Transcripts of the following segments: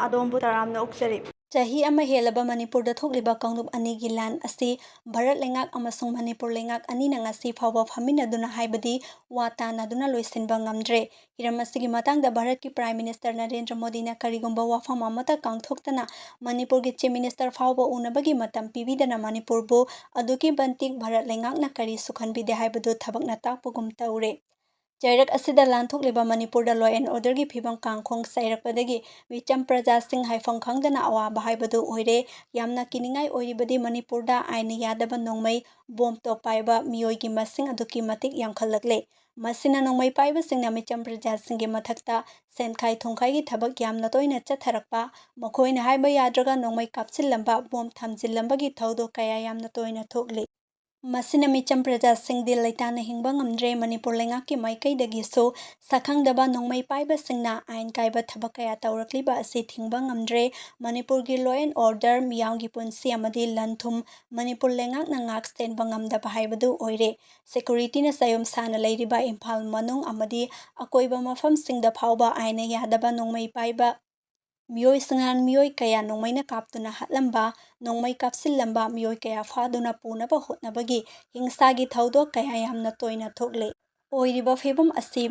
ꯑꯗꯣꯝꯕꯨ ꯇꯔꯥꯝꯅ ꯑꯣꯛꯆꯔꯤ꯫ ꯆꯍꯤ ꯑꯃ ꯍꯦꯜꯂꯕ ꯃꯅꯤꯄꯨꯔꯗ ꯊꯣꯛꯂꯤꯕ ꯀꯥꯡꯂꯨꯞ ꯑꯅꯤꯒꯤ ꯂꯥꯟ ꯑꯁꯤ ꯚꯥꯔꯠ ꯂꯩꯉꯥꯛ ꯑꯃꯁꯨꯡ ꯃꯅꯤꯄꯨꯔ ꯂꯩꯉꯥꯛ ꯑꯅꯤꯅ ꯉꯁꯤ ꯐꯥꯎꯕ ꯐꯝꯃꯤꯟꯅꯗꯨꯅ ꯍꯥꯏꯕꯗꯤ ꯋꯥ ꯇꯥꯟꯅꯗꯨꯅ ꯂꯣꯏꯁꯤꯟꯕ ꯉꯝꯗ꯭ꯔꯦ꯫ ꯍꯤꯔꯝ ꯑꯁꯤꯒꯤ ꯃꯇꯥꯡꯗ ꯚꯥꯔꯠꯀꯤ ꯄ꯭ꯔꯥꯏꯝ ꯃꯤꯅꯤꯁꯇꯔ ꯅꯔꯦꯟꯗ꯭ꯔ ꯃꯣꯗꯤꯅ ꯀꯔꯤꯒꯨꯝꯕ ꯋꯥꯐꯝ ꯑꯃꯠꯇ ꯀꯥꯡꯊꯣꯛꯇꯅ ꯃꯅꯤꯄꯨꯔꯒꯤ ꯆꯤꯐ ꯃꯤꯅꯤꯁꯇꯔ ꯐꯥꯎꯕ ꯎꯅꯕꯒꯤ ꯃꯇꯝ ꯄꯤꯕꯤꯗꯅ ꯃꯅꯤꯄꯨꯔꯕꯨ ꯑꯗꯨꯛꯀꯤ ꯃꯇꯤꯛ ꯚꯥꯔꯠ ꯂꯩꯉꯥꯛꯅ ꯀꯔꯤꯁꯨ ꯈꯟꯕꯤꯗꯦ ꯍꯥꯏꯕꯗꯨ ꯊꯕꯛꯅ ꯇꯥꯛꯄꯒꯨꯝ ꯇꯧꯔꯦ꯫ ꯆꯩꯔꯛ ꯑꯁꯤꯗ ꯂꯥꯟꯊꯣꯛꯂꯤꯕ ꯃꯅꯤꯄꯨꯔꯗ ꯂꯣ ꯑꯦꯟ ꯑꯣꯔꯗꯔꯒꯤ ꯐꯤꯚꯝ ꯀꯥꯡꯈꯣꯡ ꯆꯥꯏꯔꯛꯄꯗꯒꯤ ꯃꯤꯆꯝ ꯄ꯭ꯔꯖꯥꯁꯤꯡ ꯍꯥꯏꯐꯝ ꯈꯪꯗꯅ ꯑꯋꯥꯕ ꯍꯥꯏꯕꯗꯨ ꯑꯣꯏꯔꯦ꯫ ꯌꯥꯝꯅ ꯀꯤꯅꯤꯡꯉꯥꯏ ꯑꯣꯏꯔꯤꯕꯗꯤ ꯃꯅꯤꯄꯨꯔꯗ ꯑꯥꯏꯟꯅ ꯌꯥꯗꯕ ꯅꯣꯡꯃꯩ ꯕꯣꯝ ꯇꯣꯞ ꯄꯥꯏꯕ ꯃꯤꯑꯣꯏꯒꯤ ꯃꯁꯤꯡ ꯑꯗꯨꯛꯀꯤ ꯃꯇꯤꯛ ꯌꯥꯝꯈꯠꯂꯛꯂꯦ꯫ ꯃꯁꯤꯅ ꯅꯣꯡꯃꯩ ꯄꯥꯏꯕꯁꯤꯡꯅ ꯃꯤꯆꯝ ꯄ꯭ꯔꯖꯥꯁꯤꯡꯒꯤ ꯃꯊꯛꯇ ꯁꯦꯟꯈꯥꯏ ꯊꯨꯝꯈꯥꯏꯒꯤ ꯊꯕꯛ ꯌꯥꯝꯅ ꯇꯣꯏꯅ ꯆꯠꯊꯔꯛꯄ, ꯃꯈꯣꯏꯅ ꯍꯥꯏꯕ ꯌꯥꯗ꯭ꯔꯒ ꯅꯣꯡꯃꯩ ꯀꯥꯞꯁꯤꯜꯂꯝꯕ, ꯕꯣꯝ ꯊꯝꯖꯤꯜꯂꯝꯕꯒꯤ ꯊꯧꯗꯣꯛ ꯀꯌꯥ ꯌꯥꯝꯅ ꯇꯣꯏꯅ ꯊꯣꯛꯂꯤ꯫ ꯃꯁꯤꯅ ꯃꯤꯆꯝ ꯄ꯭ꯔꯖꯥꯁꯤꯡ ꯗꯤꯜ ꯂꯩꯇꯥꯅ ꯍꯤꯡꯕ ꯉꯝꯗ꯭ꯔꯦ꯫ ꯃꯅꯤꯄꯨꯔ ꯂꯩꯉꯥꯛꯀꯤ ꯃꯥꯏꯀꯩꯗꯒꯤꯁꯨ ꯁꯛꯈꯪꯗꯕ ꯅꯣꯡꯃꯩ ꯄꯥꯏꯕꯁꯤꯡꯅ ꯑꯥꯏꯟ ꯀꯥꯏꯕ ꯊꯕꯛ ꯀꯌꯥ ꯇꯧꯔꯛꯂꯤꯕ ꯑꯁꯤ ꯊꯤꯡꯕ ꯉꯝꯗ꯭ꯔꯦ꯫ ꯃꯅꯤꯄꯨꯔꯒꯤ ꯂꯣ ꯑꯦꯟ ꯑꯣꯔꯗꯔ, ꯃꯤꯌꯥꯝꯒꯤ ꯄꯨꯟꯁꯤ ꯑꯃꯗꯤ ꯂꯟ ꯊꯨꯝ ꯃꯅꯤꯄꯨꯔ ꯂꯩꯉꯥꯛꯅ ꯉꯥꯛ ꯁꯦꯟꯕ ꯉꯝꯗꯕ ꯍꯥꯏꯕꯗꯨ ꯑꯣꯏꯔꯦ꯫ ꯁꯦꯀꯨꯔꯤꯇꯤꯅ ꯆꯌꯣꯜ ꯁꯥꯅ ꯂꯩꯔꯤꯕ ꯏꯝꯐꯥꯜ ꯃꯅꯨꯡ ꯑꯃꯗꯤ ꯑꯀꯣꯏꯕ ꯃꯐꯝꯁꯤꯡꯗ ꯐꯥꯎꯕ ꯑꯥꯏꯟꯅ ꯌꯥꯗꯕ ꯅꯣꯡꯃꯩ ꯄꯥꯏꯕ ꯃꯤꯑꯣꯏꯁꯤꯡꯅ ꯃꯤꯑꯣꯏ ꯀꯌꯥ ꯅꯣꯡꯃꯩꯅ ꯀꯥꯞꯇꯨꯅ ꯍꯥꯠꯂꯝꯕ, ꯅꯣꯡꯃꯩ ꯀꯥꯞꯁꯤꯜꯂꯝꯕ, ꯃꯤꯑꯣꯏ ꯀꯌꯥ ꯐꯥꯗꯨꯅ ꯄꯨꯅꯕ ꯍꯣꯠꯅꯕꯒꯤ ꯍꯤꯡꯁꯥꯒꯤ ꯊꯧꯗꯣꯛ ꯀꯌꯥ ꯌꯥꯝꯅ ꯇꯣꯏꯅ ꯊꯣꯛꯂꯦ꯫ ꯑꯣꯏꯔꯤꯕ ꯐꯤꯚꯝ ꯑꯁꯤ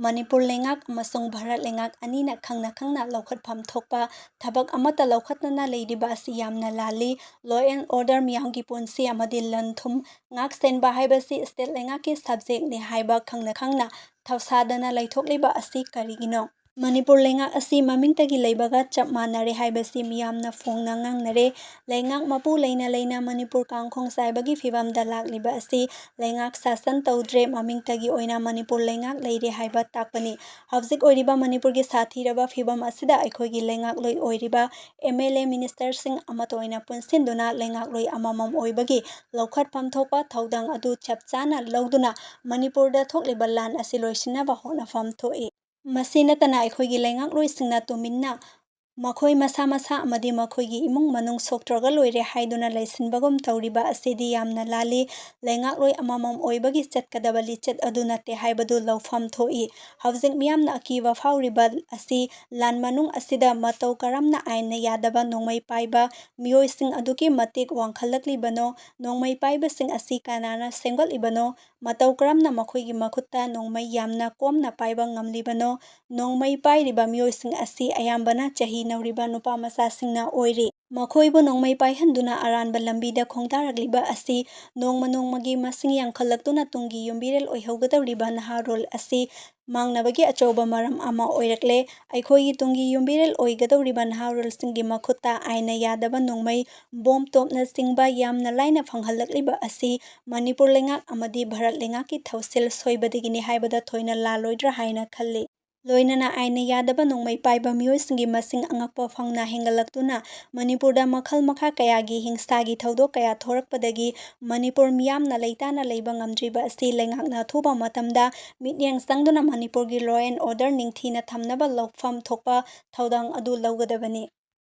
ꯃꯅꯤꯄꯨꯔ ꯂꯩꯉꯥꯛ ꯑꯃꯁꯨꯡ ꯚꯥꯔꯠ ꯂꯩꯉꯥꯛ ꯑꯅꯤꯅ ꯈꯪꯅ ꯈꯪꯅ ꯂꯧꯈꯠꯐꯝ ꯊꯣꯛꯄ ꯊꯕꯛ ꯑꯃꯠꯇ ꯂꯧꯈꯠꯇꯅ ꯂꯩꯔꯤꯕ ꯑꯁꯤ ꯌꯥꯝꯅ ꯂꯥꯜꯂꯤ꯫ ꯂꯣ ꯑꯦꯟ ꯑꯣꯔꯗꯔ, ꯃꯤꯌꯥꯝꯒꯤ ꯄꯨꯟꯁꯤ ꯑꯃꯗꯤ ꯂꯟ ꯊꯨꯝ ꯉꯥꯛ ꯁꯦꯟꯕ ꯍꯥꯏꯕꯁꯤ ꯏꯁꯇꯦꯠ ꯂꯩꯉꯥꯛꯀꯤ ꯁꯕꯖꯦꯛꯅꯤ ꯍꯥꯏꯕ ꯈꯪꯅ ꯈꯪꯅ ꯊꯧꯁꯥꯗꯅ ꯂꯩꯊꯣꯛꯂꯤꯕ ꯑꯁꯤ ꯀꯔꯤꯒꯤꯅꯣ? ꯃꯅꯤꯄꯨꯔ ꯂꯩꯉꯥꯛ ꯑꯁꯤ ꯃꯃꯤꯡꯇꯒꯤ ꯂꯩꯕꯒ ꯆꯞ ꯃꯥꯟꯅꯔꯦ ꯍꯥꯏꯕꯁꯤ ꯃꯤꯌꯥꯝꯅ ꯐꯣꯡꯅ ꯉꯥꯡꯅꯔꯦ꯫ ꯂꯩꯉꯥꯛ ꯃꯄꯨ ꯂꯩꯅ ꯂꯩꯅ ꯃꯅꯤꯄꯨꯔ ꯀꯥꯡꯈꯣꯡ ꯆꯥꯏꯕꯒꯤ ꯐꯤꯚꯝꯗ ꯂꯥꯛꯂꯤꯕ ꯑꯁꯤ ꯂꯩꯉꯥꯛ ꯁꯥꯁꯟ ꯇꯧꯗ꯭ꯔꯦ, ꯃꯃꯤꯡꯇꯒꯤ ꯑꯣꯏꯅ ꯃꯅꯤꯄꯨꯔ ꯂꯩꯉꯥꯛ ꯂꯩꯔꯦ ꯍꯥꯏꯕ ꯇꯥꯛꯄꯅꯤ꯫ ꯍꯧꯖꯤꯛ ꯑꯣꯏꯔꯤꯕ ꯃꯅꯤꯄꯨꯔꯒꯤ ꯁꯥꯊꯤꯔꯕ ꯐꯤꯚꯝ ꯑꯁꯤꯗ ꯑꯩꯈꯣꯏꯒꯤ ꯂꯩꯉꯥꯛꯂꯣꯏ ꯑꯣꯏꯔꯤꯕ MLA ꯃꯤꯅꯤꯁꯇꯔꯁꯤꯡ ꯑꯃꯠꯇ ꯑꯣꯏꯅ ꯄꯨꯟꯁꯤꯟꯗꯨꯅ ꯂꯩꯉꯥꯛꯂꯣꯏ ꯑꯃꯃꯝ ꯑꯣꯏꯕꯒꯤ ꯂꯧꯈꯠꯐꯝ ꯊꯣꯛꯄ ꯊꯧꯗꯥꯡ ꯑꯗꯨ ꯆꯞ ꯆꯥꯅ ꯂꯧꯗꯨꯅ ꯃꯅꯤꯄꯨꯔꯗ ꯊꯣꯛꯂꯤꯕ ꯂꯥꯟ ꯑꯁꯤ ꯂꯣꯏꯁꯤꯟꯅꯕ ꯍꯣꯠꯅꯐꯝ ꯊꯣꯛꯏ꯫ ꯃꯁꯤ ꯅꯠꯇꯅ ꯑꯩꯈꯣꯏꯒꯤ ꯂꯩꯉꯥꯛꯂꯣꯏꯁꯤꯡꯅ ꯇꯨꯃꯤꯟꯅ ꯃꯈꯣꯏ ꯃꯁꯥ ꯃꯁꯥ ꯑꯃꯗꯤ ꯃꯈꯣꯏꯒꯤ ꯏꯃꯨꯡ ꯃꯅꯨꯡ ꯁꯣꯛꯇ꯭ꯔꯒ ꯂꯣꯏꯔꯦ ꯍꯥꯏꯗꯨꯅ ꯂꯩꯁꯤꯟꯕꯒꯨꯝ ꯇꯧꯔꯤꯕ ꯑꯁꯤꯗꯤ ꯌꯥꯝꯅ ꯂꯥꯜꯂꯤ꯫ ꯂꯩꯉꯥꯛꯂꯣꯏ ꯑꯃꯃꯝ ꯑꯣꯏꯕꯒꯤ ꯆꯠꯀꯗꯕ ꯂꯤꯆꯠ ꯑꯗꯨ ꯅꯠꯇꯦ ꯍꯥꯏꯕꯗꯨ ꯂꯧꯐꯝ ꯊꯣꯛꯏ꯫ ꯍꯧꯖꯤꯛ ꯃꯤꯌꯥꯝꯅ ꯑꯀꯤꯕ ꯐꯥꯎꯔꯤꯕ ꯑꯁꯤ ꯂꯥꯟ ꯃꯅꯨꯡ ꯑꯁꯤꯗ ꯃꯇꯧ ꯀꯔꯝꯅ ꯑꯥꯏꯟꯅ ꯌꯥꯗꯕ ꯅꯣꯡꯃꯩ ꯄꯥꯏꯕ ꯃꯤꯑꯣꯏꯁꯤꯡ ꯑꯗꯨꯛꯀꯤ ꯃꯇꯤꯛ ꯋꯥꯡꯈꯠꯂꯛꯂꯤꯕꯅꯣ? ꯅꯣꯡꯃꯩ ꯄꯥꯏꯕꯁꯤꯡ ꯑꯁꯤ ꯀꯅꯥꯅ ꯁꯦꯝꯒꯠꯂꯤꯕꯅꯣ? ꯃꯇꯧ ꯀꯔꯝꯅ ꯃꯈꯣꯏꯒꯤ ꯃꯈꯨꯠꯇ ꯅꯣꯡꯃꯩ ꯌꯥꯝꯅ ꯀꯣꯝꯅ ꯄꯥꯏꯕ ꯉꯝꯂꯤꯕꯅꯣ? ꯅꯣꯡꯃꯩ ꯄꯥꯏꯔꯤꯕ ꯃꯤꯑꯣꯏꯁꯤꯡ ꯑꯁꯤ ꯑꯌꯥꯝꯕꯅ ꯆꯍꯤ ꯅꯧꯔꯤꯕ ꯅꯨꯄꯥꯃꯆꯥꯁꯤꯡꯅ ꯑꯣꯏꯔꯤ꯫ ꯃꯈꯣꯏꯕꯨ ꯅꯣꯡꯃꯩ ꯄꯥꯏꯍꯟꯗꯨꯅ ꯑꯔꯥꯟꯕ ꯂꯝꯕꯤꯗ ꯈꯣꯡꯗꯥꯔꯛꯂꯤꯕ ꯑꯁꯤ ꯅꯣꯡꯃ ꯅꯣꯡꯃꯒꯤ ꯃꯁꯤꯡ ꯌꯥꯝꯈꯠꯂꯛꯇꯨꯅ ꯇꯨꯡꯒꯤ ꯌꯨꯝꯕꯤꯔꯦꯜ ꯑꯣꯏꯍꯧꯒꯗꯧꯔꯤꯕ ꯅꯍꯥꯔꯣꯜ ꯑꯁꯤ ꯃꯥꯡꯅꯕꯒꯤ ꯑꯆꯧꯕ ꯃꯔꯝ ꯑꯃ ꯑꯣꯏꯔꯛꯂꯦ꯫ ꯑꯩꯈꯣꯏꯒꯤ ꯇꯨꯡꯒꯤ ꯌꯨꯝꯕꯤꯔꯦꯜ ꯑꯣꯏꯒꯗꯧꯔꯤꯕ ꯅꯍꯥꯔꯣꯜꯁꯤꯡꯒꯤ ꯃꯈꯨꯠꯇ ꯑꯥꯏꯟꯅ ꯌꯥꯗꯕ ꯅꯣꯡꯃꯩ, ꯕꯣꯝ ꯇꯣꯞꯅꯆꯤꯡꯕ ꯌꯥꯝꯅ ꯂꯥꯏꯅ ꯐꯪꯍꯜꯂꯛꯂꯤꯕ ꯑꯁꯤ ꯃꯅꯤꯄꯨꯔ ꯂꯩꯉꯥꯛ ꯑꯃꯗꯤ ꯚꯥꯔꯠ ꯂꯩꯉꯥꯛꯀꯤ ꯊꯧꯁꯤꯜ ꯁꯣꯏꯕꯗꯒꯤꯅꯤ ꯍꯥꯏꯕꯗ ꯊꯣꯏꯅ ꯂꯥꯜꯂꯣꯏꯗ꯭ꯔꯥ ꯍꯥꯏꯅ ꯈꯜꯂꯤ꯫ ꯂꯣꯏꯅꯅ ꯑꯥꯏꯟꯅ ꯌꯥꯗꯕ ꯅꯣꯡꯃꯩ ꯄꯥꯏꯕ ꯃꯤꯑꯣꯏꯁꯤꯡꯒꯤ ꯃꯁꯤꯡ ꯑꯉꯛꯄ ꯐꯪꯅ ꯍꯦꯟꯒꯠꯂꯛꯇꯨꯅ ꯃꯅꯤꯄꯨꯔꯗ ꯃꯈꯜ ꯃꯈꯥ ꯀꯌꯥꯒꯤ ꯍꯤꯡꯁꯥꯒꯤ ꯊꯧꯗꯣꯛ ꯀꯌꯥ ꯊꯣꯔꯛꯄꯗꯒꯤ ꯃꯅꯤꯄꯨꯔ ꯃꯤꯌꯥꯝꯅ ꯂꯩꯇꯥꯅ ꯂꯩꯕ ꯉꯝꯗ꯭ꯔꯤꯕ ꯑꯁꯤ ꯂꯩꯉꯥꯛꯅ ꯑꯊꯨꯕ ꯃꯇꯝꯗ ꯃꯤꯠꯌꯦꯡ ꯆꯪꯗꯨꯅ ꯃꯅꯤꯄꯨꯔꯒꯤ ꯂꯣ ꯑꯦꯟ ꯑꯣꯔꯗꯔ ꯅꯤꯡꯊꯤꯅ ꯊꯝꯅꯕ ꯂꯧꯐꯝ ꯊꯣꯛꯄ ꯊꯧꯗꯥꯡ ꯑꯗꯨ ꯂꯧꯒꯗꯕꯅꯤ꯫